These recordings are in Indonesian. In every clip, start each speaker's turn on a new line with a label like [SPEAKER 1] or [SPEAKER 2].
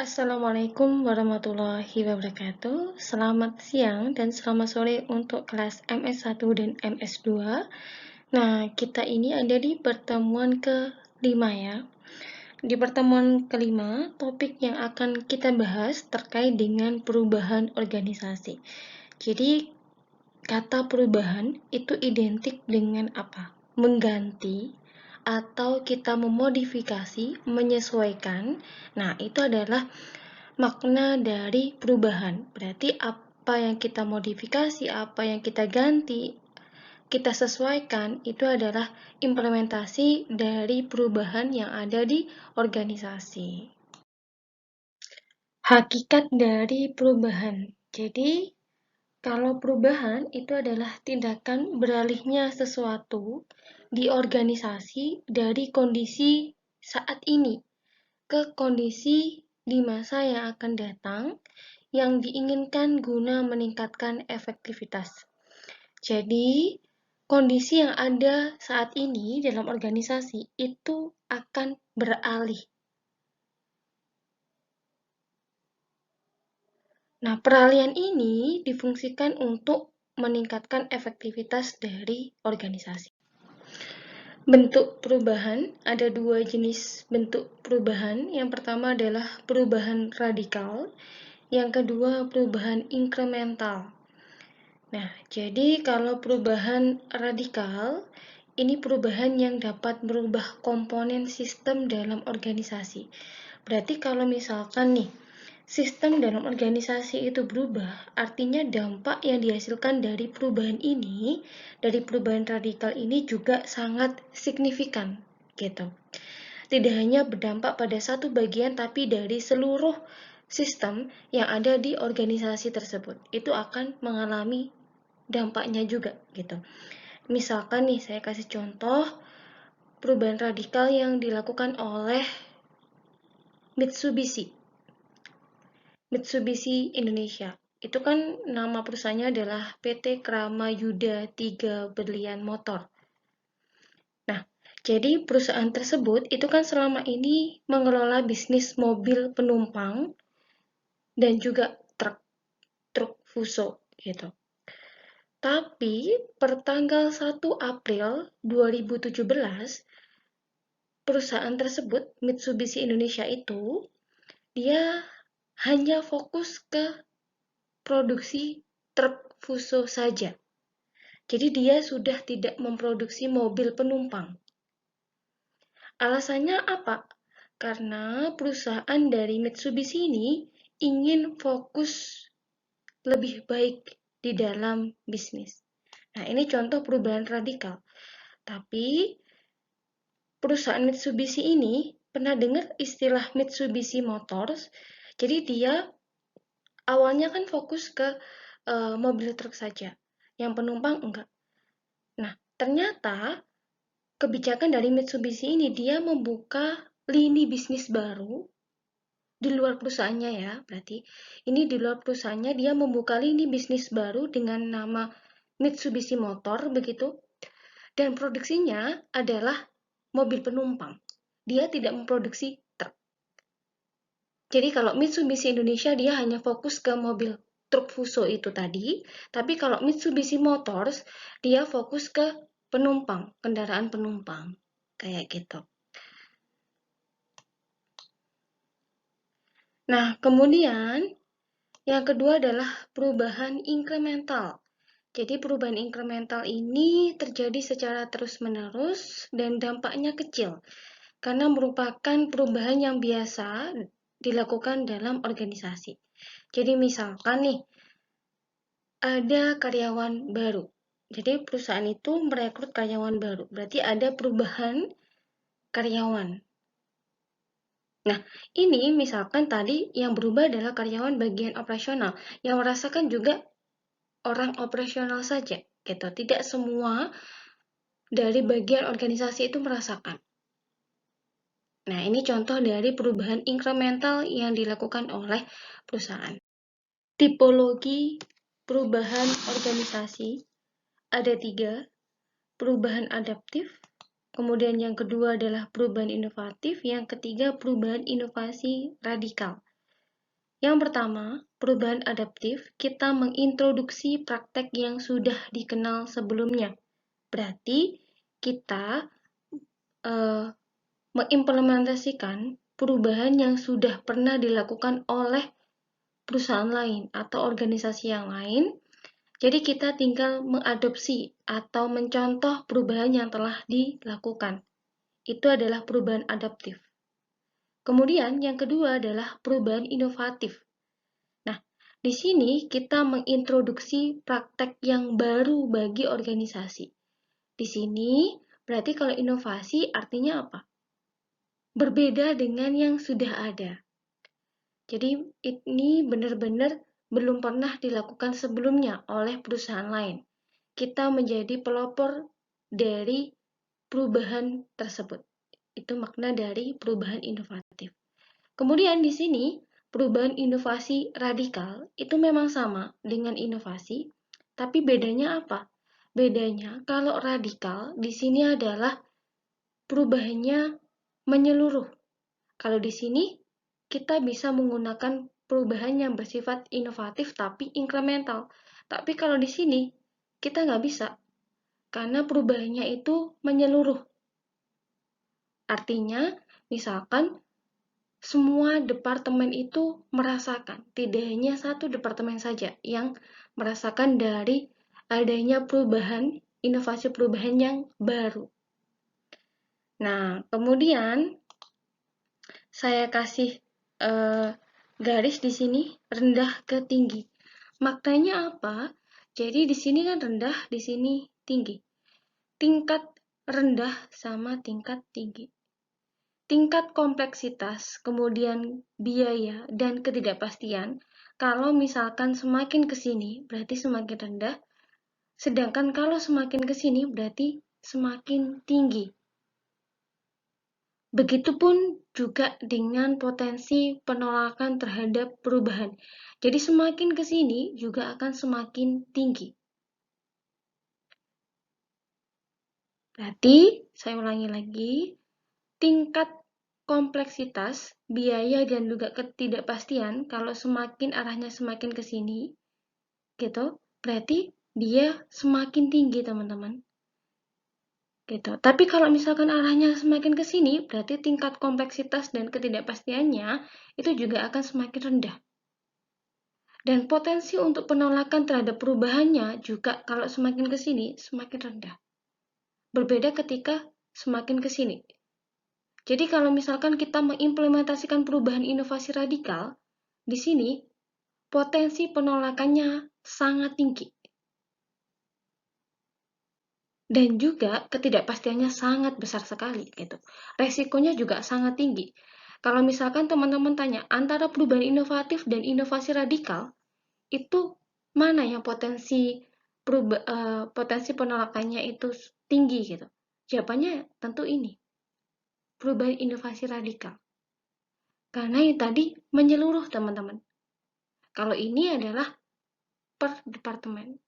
[SPEAKER 1] Assalamualaikum warahmatullahi wabarakatuh. Selamat siang dan selamat sore untuk kelas MS1 dan MS2. Nah, kita ini ada di pertemuan ke-5 ya. Di pertemuan kelima, topik yang akan kita bahas terkait dengan perubahan organisasi. Jadi, kata perubahan itu identik dengan apa? Mengganti atau kita memodifikasi, menyesuaikan. Nah, itu adalah makna dari perubahan. Berarti apa yang kita modifikasi, apa yang kita ganti, kita sesuaikan, itu adalah implementasi dari perubahan yang ada di organisasi. Hakikat dari perubahan. Jadi, kalau perubahan itu adalah tindakan beralihnya sesuatu di organisasi dari kondisi saat ini ke kondisi di masa yang akan datang yang diinginkan guna meningkatkan efektivitas. Jadi, kondisi yang ada saat ini dalam organisasi itu akan beralih. Nah, peralihan ini difungsikan untuk meningkatkan efektivitas dari organisasi. Bentuk perubahan, ada dua jenis bentuk perubahan. Yang pertama adalah perubahan radikal, yang kedua perubahan inkremental. Nah, jadi kalau perubahan radikal, ini perubahan yang dapat merubah komponen sistem dalam organisasi. Berarti kalau misalkan nih, sistem dalam organisasi itu berubah, artinya dampak yang dihasilkan dari perubahan ini, dari perubahan radikal ini juga sangat signifikan, gitu. Tidak hanya berdampak pada satu bagian, tapi dari seluruh sistem yang ada di organisasi tersebut. Itu akan mengalami dampaknya juga, gitu. Misalkan nih, saya kasih contoh perubahan radikal yang dilakukan oleh Mitsubishi Indonesia. Itu kan nama perusahaannya adalah PT Krama Yuda 3 Berlian Motor. Nah, jadi perusahaan tersebut itu kan selama ini mengelola bisnis mobil penumpang dan juga truk fuso gitu. Tapi per tanggal 1 April 2017, perusahaan tersebut, Mitsubishi Indonesia itu, dia hanya fokus ke produksi truk fuso saja. Jadi dia sudah tidak memproduksi mobil penumpang. Alasannya apa? Karena perusahaan dari Mitsubishi ini ingin fokus lebih baik di dalam bisnis. Nah, ini contoh perubahan radikal. Tapi perusahaan Mitsubishi ini pernah dengar istilah Mitsubishi Motors? Jadi dia awalnya kan fokus ke mobil truk saja, yang penumpang enggak. Nah, ternyata kebijakan dari Mitsubishi ini dia membuka lini bisnis baru di luar perusahaannya ya, berarti ini di luar perusahaannya dia membuka lini bisnis baru dengan nama Mitsubishi Motor begitu, dan produksinya adalah mobil penumpang. Dia tidak memproduksi truk. Jadi kalau Mitsubishi Indonesia dia hanya fokus ke mobil truk fuso itu tadi, tapi kalau Mitsubishi Motors dia fokus ke penumpang, kendaraan penumpang, kayak gitu. Nah, kemudian yang kedua adalah perubahan inkremental. Jadi perubahan inkremental ini terjadi secara terus-menerus dan dampaknya kecil, karena merupakan perubahan yang biasa dilakukan dalam organisasi. Jadi misalkan nih, ada karyawan baru. Jadi perusahaan itu merekrut karyawan baru. Berarti ada perubahan karyawan. Nah, ini misalkan tadi yang berubah adalah karyawan bagian operasional. Yang merasakan juga orang operasional saja, gitu. Tidak semua dari bagian organisasi itu merasakan. Nah, ini contoh dari perubahan inkremental yang dilakukan oleh perusahaan. Tipologi perubahan organisasi ada 3, perubahan adaptif, kemudian yang kedua adalah perubahan inovatif, yang ketiga perubahan inovasi radikal. Yang pertama, perubahan adaptif, kita mengintroduksi praktek yang sudah dikenal sebelumnya. Berarti kita mengimplementasikan perubahan yang sudah pernah dilakukan oleh perusahaan lain atau organisasi yang lain. Jadi kita tinggal mengadopsi atau mencontoh perubahan yang telah dilakukan. Itu adalah perubahan adaptif. Kemudian yang kedua adalah perubahan inovatif. Nah, di sini kita mengintroduksi praktek yang baru bagi organisasi. Di sini berarti kalau inovasi artinya apa? Berbeda dengan yang sudah ada. Jadi ini benar-benar belum pernah dilakukan sebelumnya oleh perusahaan lain. Kita menjadi pelopor dari perubahan tersebut. Itu makna dari perubahan inovatif. Kemudian di sini perubahan inovasi radikal itu memang sama dengan inovasi, tapi bedanya apa? Bedanya kalau radikal di sini adalah perubahannya menyeluruh. Kalau di sini kita bisa menggunakan perubahan yang bersifat inovatif tapi incremental. Tapi kalau di sini kita nggak bisa karena perubahannya itu menyeluruh. Artinya, misalkan semua departemen itu merasakan, tidak hanya satu departemen saja yang merasakan dari adanya perubahan, inovasi perubahan yang baru. Nah, kemudian saya kasih garis di sini rendah ke tinggi. Maknanya apa? Jadi di sini kan rendah, di sini tinggi. Tingkat rendah sama tingkat tinggi. Tingkat kompleksitas, kemudian biaya dan ketidakpastian. Kalau misalkan semakin ke sini berarti semakin rendah, sedangkan kalau semakin ke sini berarti semakin tinggi. Begitupun juga dengan potensi penolakan terhadap perubahan. Jadi semakin ke sini juga akan semakin tinggi. Berarti, saya ulangi lagi, tingkat kompleksitas, biaya, dan juga ketidakpastian, kalau semakin arahnya semakin ke sini, gitu, berarti dia semakin tinggi, teman-teman. Gitu. Tapi kalau misalkan arahnya semakin ke sini, berarti tingkat kompleksitas dan ketidakpastiannya itu juga akan semakin rendah. Dan potensi untuk penolakan terhadap perubahannya juga kalau semakin ke sini semakin rendah. Berbeda ketika semakin ke sini. Jadi kalau misalkan kita mengimplementasikan perubahan inovasi radikal, di sini potensi penolakannya sangat tinggi. Dan juga ketidakpastiannya sangat besar sekali gitu. Resikonya juga sangat tinggi. Kalau misalkan teman-teman tanya antara perubahan inovatif dan inovasi radikal, itu mana yang potensi penolakannya itu tinggi gitu? Jawabannya tentu ini, perubahan inovasi radikal. Karena yang tadi menyeluruh teman-teman. Kalau ini adalah per departemen.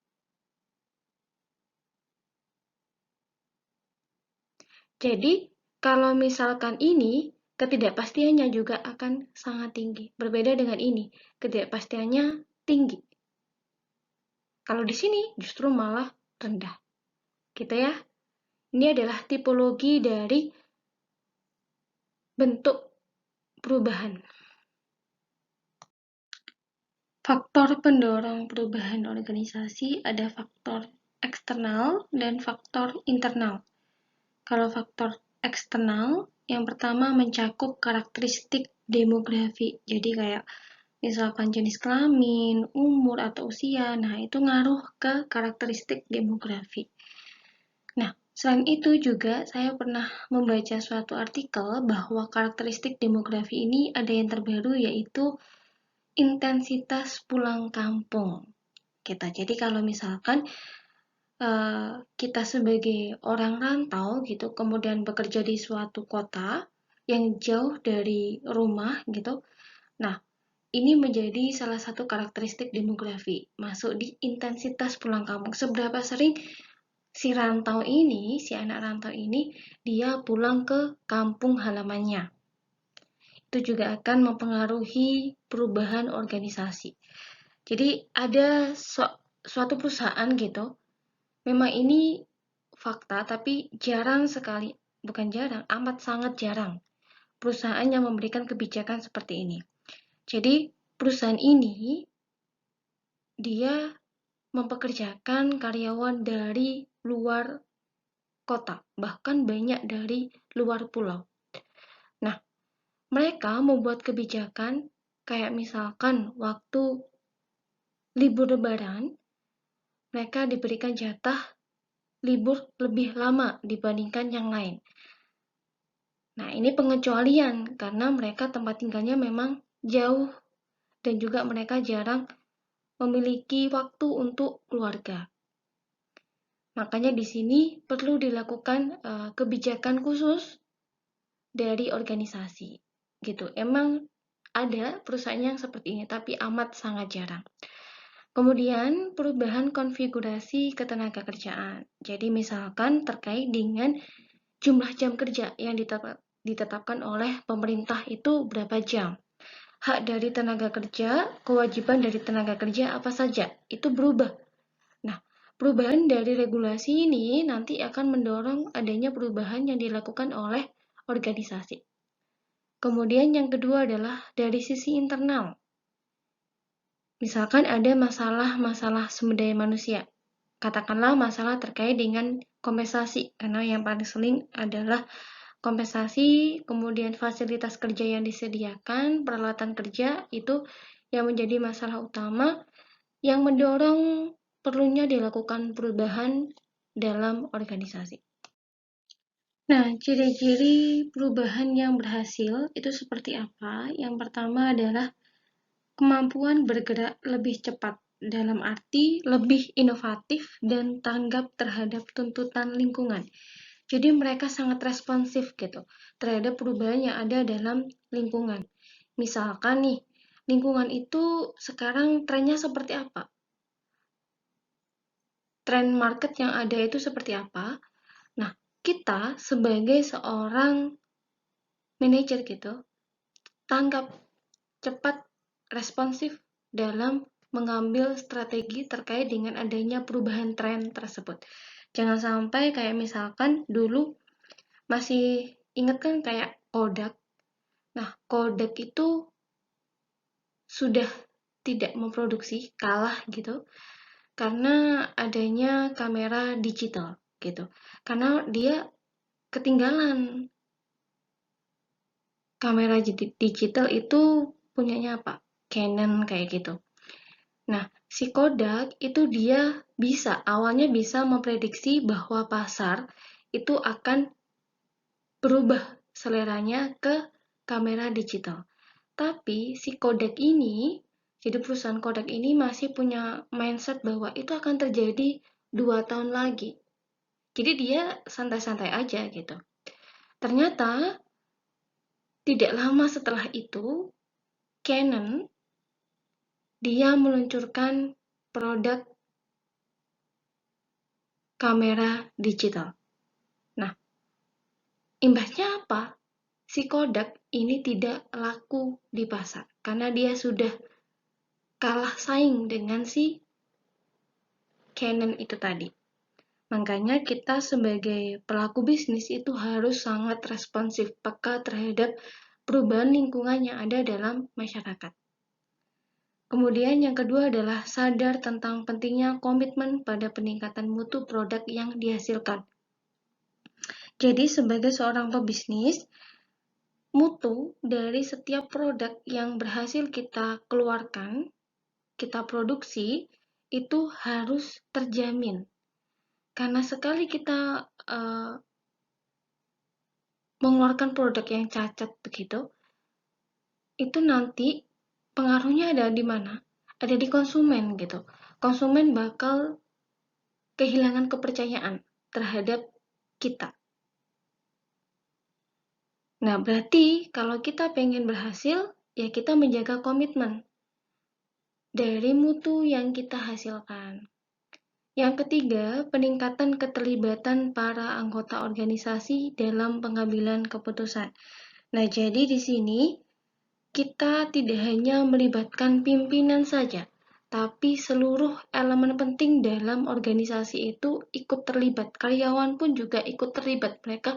[SPEAKER 1] Jadi, kalau misalkan ini, ketidakpastiannya juga akan sangat tinggi. Berbeda dengan ini, ketidakpastiannya tinggi. Kalau di sini justru malah rendah. Gitu ya. Ini adalah tipologi dari bentuk perubahan. Faktor pendorong perubahan organisasi ada faktor eksternal dan faktor internal. Kalau faktor eksternal, yang pertama mencakup karakteristik demografi. Jadi kayak misalkan jenis kelamin, umur, atau usia, nah itu ngaruh ke karakteristik demografi. Nah, selain itu juga saya pernah membaca suatu artikel bahwa karakteristik demografi ini ada yang terbaru yaitu intensitas pulang kampung. Jadi kalau misalkan kita sebagai orang rantau gitu, kemudian bekerja di suatu kota yang jauh dari rumah gitu, nah ini menjadi salah satu karakteristik demografi, masuk di intensitas pulang kampung. Seberapa sering si anak rantau ini, dia pulang ke kampung halamannya. itu juga akan mempengaruhi perubahan organisasi. Jadi ada suatu perusahaan gitu, memang ini fakta, tapi jarang sekali, bukan jarang, amat sangat jarang perusahaan yang memberikan kebijakan seperti ini. Jadi perusahaan ini dia mempekerjakan karyawan dari luar kota, bahkan banyak dari luar pulau. Nah, mereka membuat kebijakan kayak misalkan waktu libur lebaran, mereka diberikan jatah libur lebih lama dibandingkan yang lain. Nah, ini pengecualian karena mereka tempat tinggalnya memang jauh dan juga mereka jarang memiliki waktu untuk keluarga. Makanya di sini perlu dilakukan kebijakan khusus dari organisasi. Gitu. Emang ada perusahaan yang seperti ini, tapi amat sangat jarang. Kemudian perubahan konfigurasi ketenaga kerjaan. Jadi misalkan terkait dengan jumlah jam kerja yang ditetapkan oleh pemerintah itu berapa jam. Hak dari tenaga kerja, kewajiban dari tenaga kerja apa saja, itu berubah. Nah, perubahan dari regulasi ini nanti akan mendorong adanya perubahan yang dilakukan oleh organisasi. Kemudian yang kedua adalah dari sisi internal. Misalkan ada masalah-masalah sumber daya manusia. Katakanlah masalah terkait dengan kompensasi, karena yang paling sering adalah kompensasi, kemudian fasilitas kerja yang disediakan, peralatan kerja, itu yang menjadi masalah utama yang mendorong perlunya dilakukan perubahan dalam organisasi. Nah, ciri-ciri perubahan yang berhasil itu seperti apa? Yang pertama adalah kemampuan bergerak lebih cepat, dalam arti lebih inovatif dan tanggap terhadap tuntutan lingkungan. Jadi mereka sangat responsif gitu terhadap perubahan yang ada dalam lingkungan. Misalkan nih, lingkungan itu sekarang trennya seperti apa? Tren market yang ada itu seperti apa? Nah, kita sebagai seorang manajer gitu, tanggap cepat, responsif dalam mengambil strategi terkait dengan adanya perubahan tren tersebut. Jangan sampai kayak misalkan dulu masih ingat kan kayak Kodak. Nah, Kodak itu sudah tidak memproduksi, kalah gitu, karena adanya kamera digital gitu. Karena dia ketinggalan. Kamera digital itu punyanya apa? Canon kayak gitu. Nah, si Kodak itu dia awalnya bisa memprediksi bahwa pasar itu akan berubah seleranya ke kamera digital. Tapi si Kodak ini, jadi perusahaan Kodak ini masih punya mindset bahwa itu akan terjadi 2 tahun lagi. Jadi dia santai-santai aja gitu. Ternyata tidak lama setelah itu, Canon dia meluncurkan produk kamera digital. Nah, imbasnya apa? Si Kodak ini tidak laku di pasar karena dia sudah kalah saing dengan si Canon itu tadi. Makanya kita sebagai pelaku bisnis itu harus sangat responsif, peka terhadap perubahan lingkungan yang ada dalam masyarakat. Kemudian yang kedua adalah sadar tentang pentingnya komitmen pada peningkatan mutu produk yang dihasilkan. Jadi sebagai seorang pebisnis, mutu dari setiap produk yang berhasil kita keluarkan, kita produksi, itu harus terjamin. Karena sekali kita mengeluarkan produk yang cacat begitu, itu nanti pengaruhnya ada di mana? Ada di konsumen gitu. Konsumen bakal kehilangan kepercayaan terhadap kita. Nah, berarti kalau kita pengen berhasil, ya kita menjaga komitmen dari mutu yang kita hasilkan. Yang ketiga, peningkatan keterlibatan para anggota organisasi dalam pengambilan keputusan. Nah, jadi di sini kita tidak hanya melibatkan pimpinan saja, tapi seluruh elemen penting dalam organisasi itu ikut terlibat. Karyawan pun juga ikut terlibat. Mereka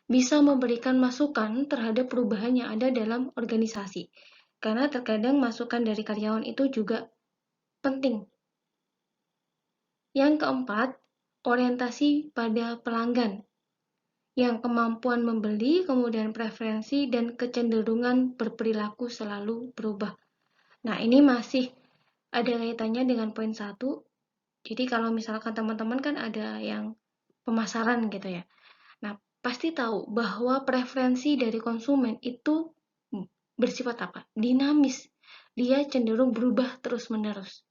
[SPEAKER 1] bisa memberikan masukan terhadap perubahan yang ada dalam organisasi. Karena terkadang masukan dari karyawan itu juga penting. Yang keempat, orientasi pada pelanggan yang kemampuan membeli, kemudian preferensi, dan kecenderungan berperilaku selalu berubah. Nah, ini masih ada kaitannya dengan poin 1. Jadi kalau misalkan teman-teman kan ada yang pemasaran gitu ya. Nah, pasti tahu bahwa preferensi dari konsumen itu bersifat apa? Dinamis. Dia cenderung berubah terus-menerus.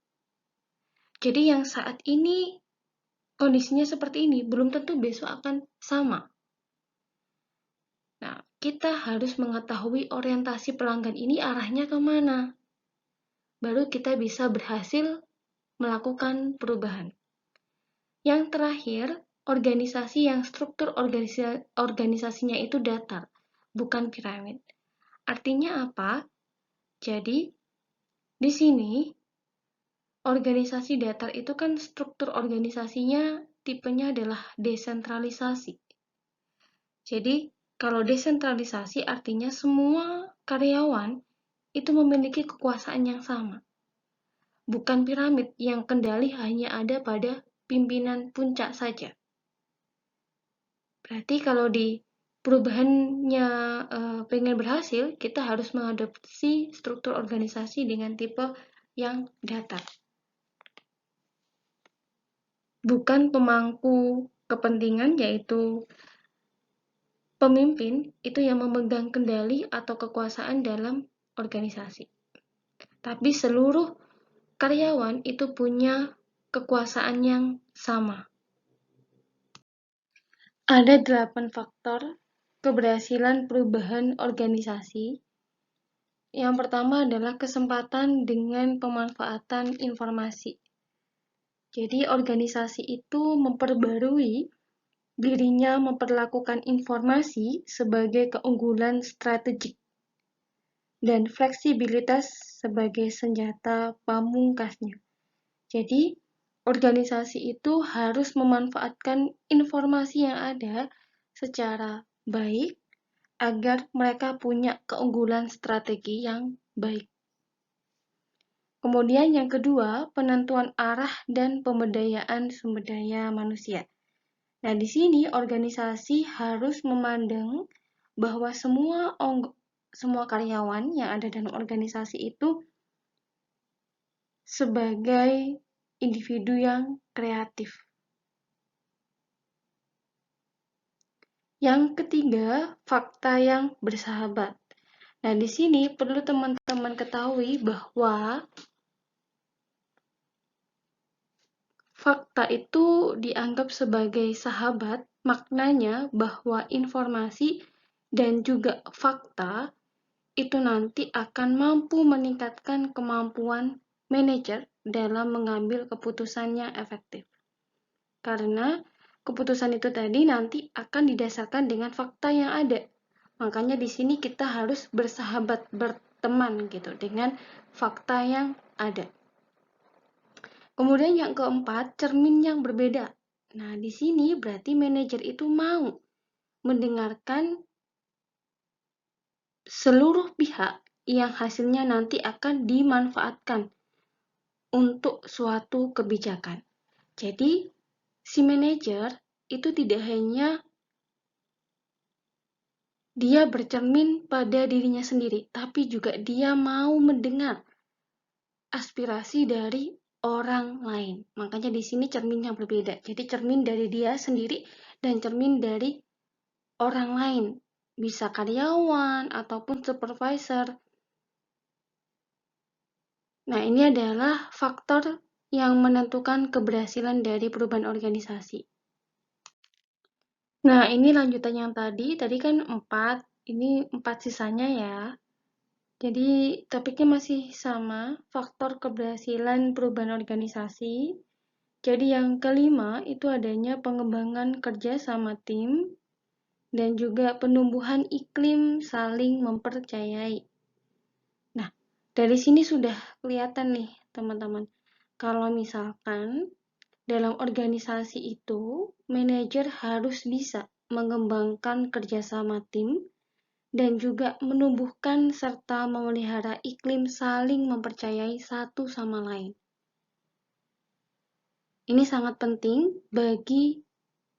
[SPEAKER 1] Jadi yang saat ini kondisinya seperti ini, belum tentu besok akan sama. Nah, kita harus mengetahui orientasi pelanggan ini arahnya kemana. Baru kita bisa berhasil melakukan perubahan. Yang terakhir, organisasi yang struktur organisasinya itu datar, bukan piramid. Artinya apa? Jadi, di sini organisasi datar itu kan struktur organisasinya tipenya adalah desentralisasi. Jadi, kalau desentralisasi artinya semua karyawan itu memiliki kekuasaan yang sama. Bukan piramid yang kendali hanya ada pada pimpinan puncak saja. Berarti kalau di perubahannya pengen berhasil, kita harus mengadopsi struktur organisasi dengan tipe yang datar. Bukan pemangku kepentingan, yaitu pemimpin itu yang memegang kendali atau kekuasaan dalam organisasi. Tapi seluruh karyawan itu punya kekuasaan yang sama. Ada 8 faktor keberhasilan perubahan organisasi. Yang pertama adalah kesempatan dengan pemanfaatan informasi. Jadi organisasi itu memperbarui dirinya memperlakukan informasi sebagai keunggulan strategik dan fleksibilitas sebagai senjata pamungkasnya. Jadi, organisasi itu harus memanfaatkan informasi yang ada secara baik agar mereka punya keunggulan strategi yang baik. Kemudian yang kedua, penentuan arah dan pemberdayaan sumber daya manusia. Nah, di sini organisasi harus memandang bahwa semua karyawan yang ada dalam organisasi itu sebagai individu yang kreatif. Yang ketiga, fakta yang bersahabat. Nah, di sini perlu teman-teman ketahui bahwa fakta itu dianggap sebagai sahabat, maknanya bahwa informasi dan juga fakta itu nanti akan mampu meningkatkan kemampuan manajer dalam mengambil keputusan yang efektif. Karena keputusan itu tadi nanti akan didasarkan dengan fakta yang ada. Makanya di sini kita harus bersahabat, berteman gitu dengan fakta yang ada. Kemudian yang keempat, cermin yang berbeda. Nah, di sini berarti manajer itu mau mendengarkan seluruh pihak yang hasilnya nanti akan dimanfaatkan untuk suatu kebijakan. Jadi, si manajer itu tidak hanya dia bercermin pada dirinya sendiri, tapi juga dia mau mendengar aspirasi dari orang lain. Makanya di sini cerminnya berbeda. Jadi cermin dari dia sendiri dan cermin dari orang lain. Bisa karyawan ataupun supervisor. Nah, ini adalah faktor yang menentukan keberhasilan dari perubahan organisasi. Nah, ini lanjutan yang tadi kan 4, ini 4 sisanya ya. Jadi topiknya masih sama, faktor keberhasilan perubahan organisasi. Jadi yang kelima itu adanya pengembangan kerja sama tim dan juga penumbuhan iklim saling mempercayai. Dari sini sudah kelihatan nih, teman-teman. Kalau misalkan dalam organisasi itu, manajer harus bisa mengembangkan kerjasama tim dan juga menumbuhkan serta memelihara iklim saling mempercayai satu sama lain. Ini sangat penting bagi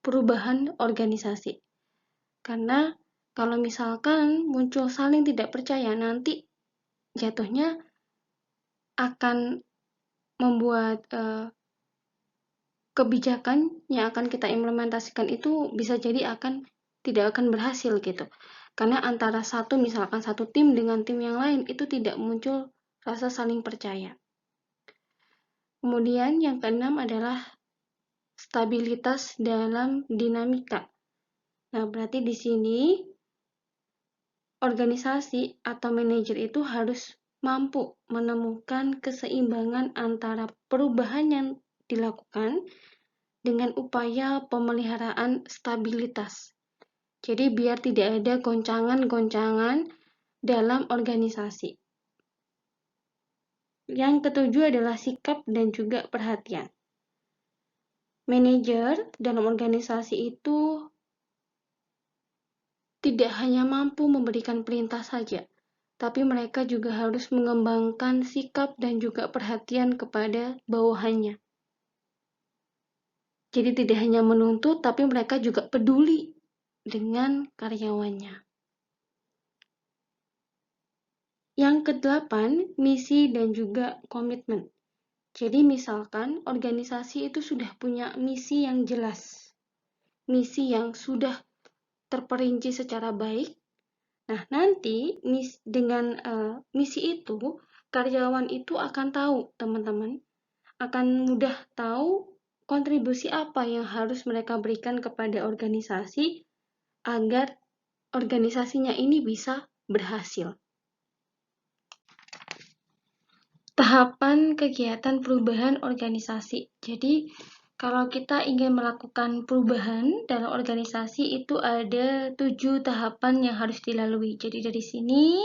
[SPEAKER 1] perubahan organisasi. Karena kalau misalkan muncul saling tidak percaya, nanti jatuhnya akan membuat kebijakan yang akan kita implementasikan itu bisa jadi tidak akan berhasil gitu. Karena antara misalkan satu tim dengan tim yang lain itu tidak muncul rasa saling percaya. Kemudian yang keenam adalah stabilitas dalam dinamika. Nah, berarti di sini organisasi atau manajer itu harus mampu menemukan keseimbangan antara perubahan yang dilakukan dengan upaya pemeliharaan stabilitas. Jadi biar tidak ada goncangan-goncangan dalam organisasi. Yang ketujuh adalah sikap dan juga perhatian. Manajer dalam organisasi itu tidak hanya mampu memberikan perintah saja, tapi mereka juga harus mengembangkan sikap dan juga perhatian kepada bawahannya. Jadi tidak hanya menuntut, tapi mereka juga peduli dengan karyawannya. Yang kedelapan, misi dan juga komitmen. Jadi misalkan organisasi itu sudah punya misi yang jelas, misi yang sudah terperinci secara baik. Nah, nanti dengan misi itu, karyawan itu akan tahu, teman-teman, akan mudah tahu kontribusi apa yang harus mereka berikan kepada organisasi agar organisasinya ini bisa berhasil. Tahapan kegiatan perubahan organisasi. Jadi, kalau kita ingin melakukan perubahan dalam organisasi itu ada 7 tahapan yang harus dilalui. Jadi dari sini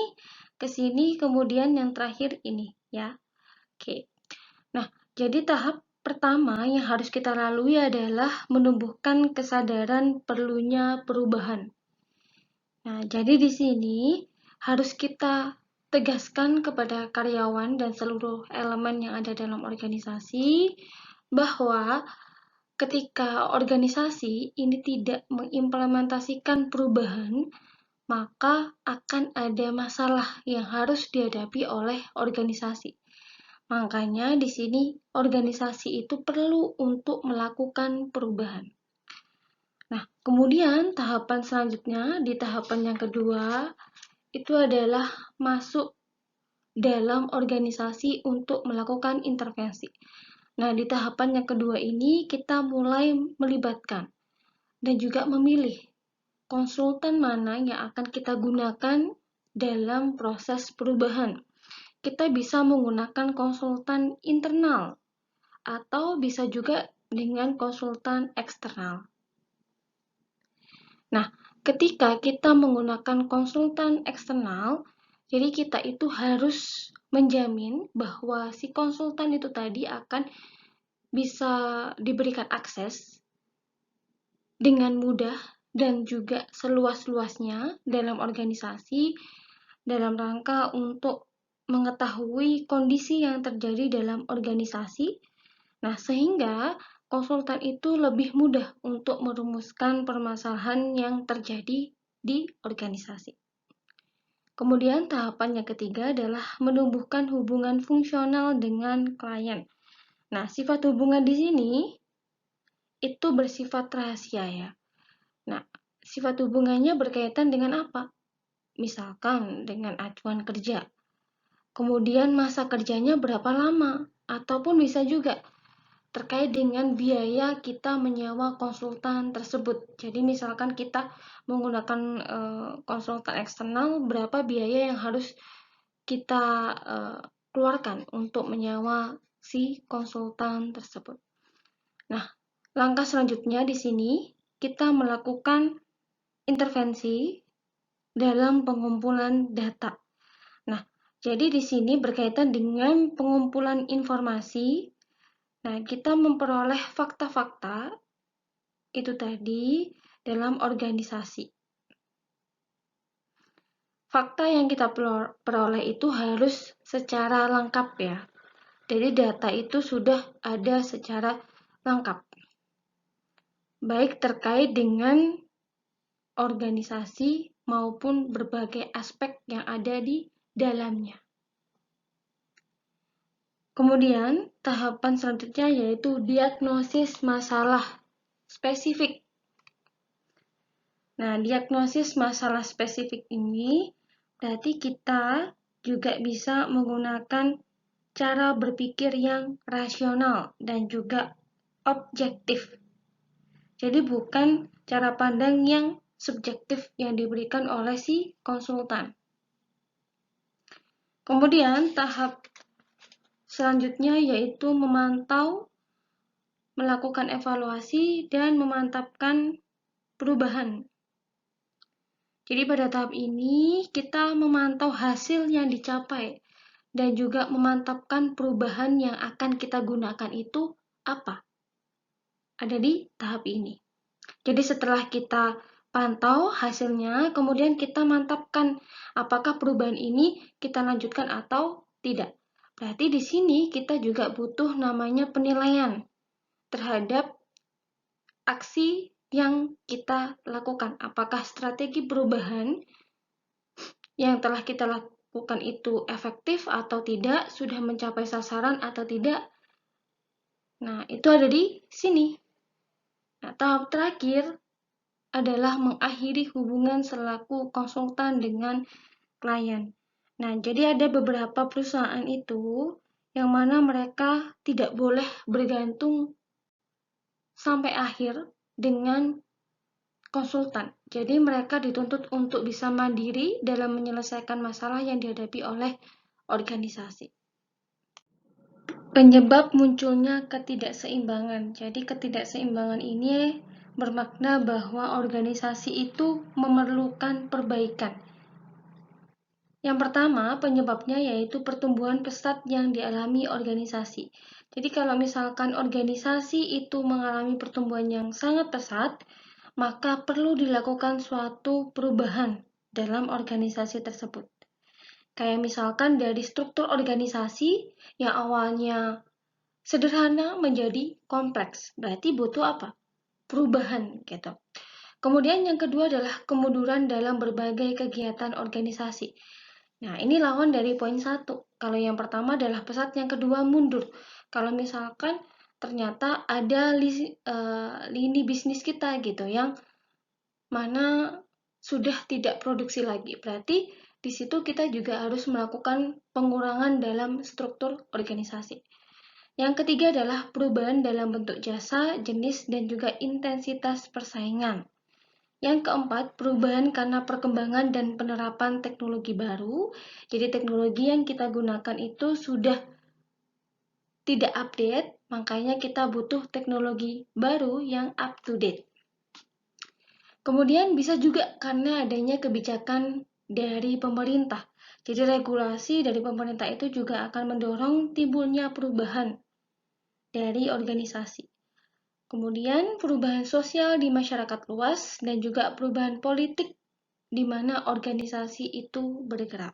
[SPEAKER 1] ke sini, kemudian yang terakhir ini ya. Oke. Nah, jadi tahap pertama yang harus kita lalui adalah menumbuhkan kesadaran perlunya perubahan. Nah, jadi di sini harus kita tegaskan kepada karyawan dan seluruh elemen yang ada dalam organisasi bahwa ketika organisasi ini tidak mengimplementasikan perubahan, maka akan ada masalah yang harus dihadapi oleh organisasi. Makanya di sini organisasi itu perlu untuk melakukan perubahan. Nah, kemudian tahapan selanjutnya di tahapan yang kedua itu adalah masuk dalam organisasi untuk melakukan intervensi. Nah, di tahapan yang kedua ini kita mulai melibatkan dan juga memilih konsultan mana yang akan kita gunakan dalam proses perubahan. Kita bisa menggunakan konsultan internal atau bisa juga dengan konsultan eksternal. Nah, ketika kita menggunakan konsultan eksternal, jadi kita itu harus menjamin bahwa si konsultan itu tadi akan bisa diberikan akses dengan mudah dan juga seluas-luasnya dalam organisasi dalam rangka untuk mengetahui kondisi yang terjadi dalam organisasi. Nah, sehingga konsultan itu lebih mudah untuk merumuskan permasalahan yang terjadi di organisasi. Kemudian tahapan yang ketiga adalah menumbuhkan hubungan fungsional dengan klien. Nah, sifat hubungan di sini itu bersifat rahasia ya. Nah, sifat hubungannya berkaitan dengan apa? Misalkan dengan acuan kerja. Kemudian masa kerjanya berapa lama? Ataupun bisa juga terkait dengan biaya kita menyewa konsultan tersebut. Jadi misalkan kita menggunakan konsultan eksternal, berapa biaya yang harus kita keluarkan untuk menyewa si konsultan tersebut. Nah, langkah selanjutnya di sini kita melakukan intervensi dalam pengumpulan data. Nah, Jadi di sini berkaitan dengan pengumpulan informasi. Nah, kita memperoleh fakta-fakta itu tadi dalam organisasi. Fakta yang kita peroleh itu harus secara lengkap ya. Jadi data itu sudah ada secara lengkap. Baik terkait dengan organisasi maupun berbagai aspek yang ada di dalamnya. Kemudian, tahapan selanjutnya yaitu diagnosis masalah spesifik. Nah, diagnosis masalah spesifik ini berarti kita juga bisa menggunakan cara berpikir yang rasional dan juga objektif. Jadi bukan cara pandang yang subjektif yang diberikan oleh si konsultan. Kemudian tahap selanjutnya yaitu memantau, melakukan evaluasi, dan memantapkan perubahan. Jadi pada tahap ini kita memantau hasil yang dicapai dan juga memantapkan perubahan yang akan kita gunakan itu apa. Ada di tahap ini. Jadi setelah kita pantau hasilnya, kemudian kita mantapkan apakah perubahan ini kita lanjutkan atau tidak. Berarti di sini kita juga butuh namanya penilaian terhadap aksi yang kita lakukan. Apakah strategi perubahan yang telah kita lakukan itu efektif atau tidak, sudah mencapai sasaran atau tidak. Nah, itu ada di sini. Nah, tahap terakhir adalah mengakhiri hubungan selaku konsultan dengan klien. Nah, jadi ada beberapa perusahaan itu yang mana mereka tidak boleh bergantung sampai akhir dengan konsultan. Jadi mereka dituntut untuk bisa mandiri dalam menyelesaikan masalah yang dihadapi oleh organisasi. Penyebab munculnya ketidakseimbangan. Jadi ketidakseimbangan ini bermakna bahwa organisasi itu memerlukan perbaikan. Yang pertama, penyebabnya yaitu pertumbuhan pesat yang dialami organisasi. Jadi kalau misalkan organisasi itu mengalami pertumbuhan yang sangat pesat, maka perlu dilakukan suatu perubahan dalam organisasi tersebut. Kayak misalkan dari struktur organisasi yang awalnya sederhana menjadi kompleks. Berarti butuh apa? Perubahan gitu. Kemudian yang kedua adalah kemunduran dalam berbagai kegiatan organisasi. Nah, ini lawan dari poin 1. Kalau yang pertama adalah pesat, yang kedua mundur. Kalau misalkan ternyata ada lini bisnis kita gitu yang mana sudah tidak produksi lagi. Berarti di situ kita juga harus melakukan pengurangan dalam struktur organisasi. Yang ketiga adalah perubahan dalam bentuk jasa, jenis, dan juga intensitas persaingan. Yang keempat, perubahan karena perkembangan dan penerapan teknologi baru. Jadi teknologi yang kita gunakan itu sudah tidak update, makanya kita butuh teknologi baru yang up to date. Kemudian bisa juga karena adanya kebijakan dari pemerintah. Jadi regulasi dari pemerintah itu juga akan mendorong timbulnya perubahan dari organisasi. Kemudian perubahan sosial di masyarakat luas dan juga perubahan politik di mana organisasi itu bergerak.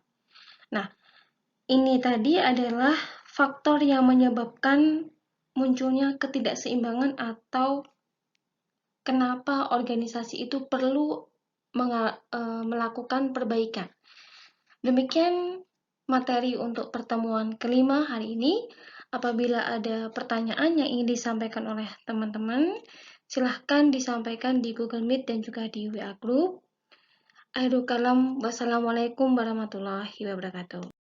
[SPEAKER 1] Nah, ini tadi adalah faktor yang menyebabkan munculnya ketidakseimbangan atau kenapa organisasi itu perlu melakukan perbaikan. Demikian materi untuk pertemuan kelima hari ini. Apabila ada pertanyaan yang ingin disampaikan oleh teman-teman, silahkan disampaikan di Google Meet dan juga di WA Group. Akhirul kalam, wassalamualaikum warahmatullahi wabarakatuh.